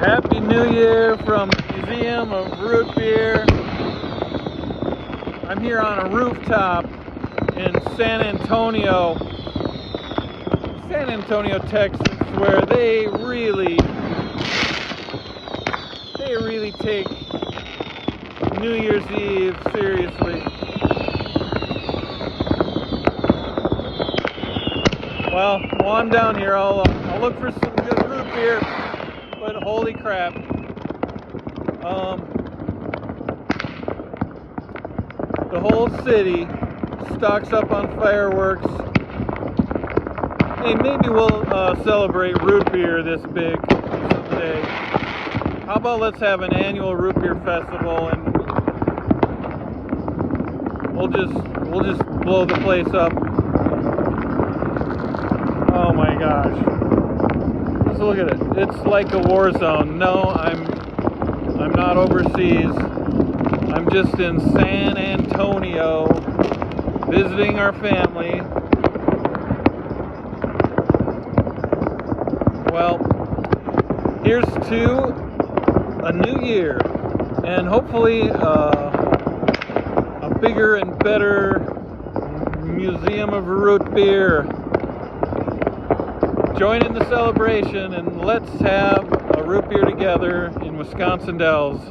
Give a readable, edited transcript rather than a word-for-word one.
Happy New Year from Museum of Root Beer. I'm here on a rooftop in San Antonio, Texas, where they really take New Year's Eve seriously. Well, while I'm down here, I'll look for some good root beer. But holy crap, the whole city stocks up on fireworks. Hey, maybe we'll celebrate root beer this big someday. How about let's have an annual root beer festival and we'll just blow the place up. Oh my gosh. Let's look at it. It's like a war zone. No, I'm not overseas. I'm just in San Antonio visiting our family. Well, here's to a new year and hopefully a bigger and better Museum of Root Beer. Join in the celebration and let's have a root beer together in Wisconsin Dells.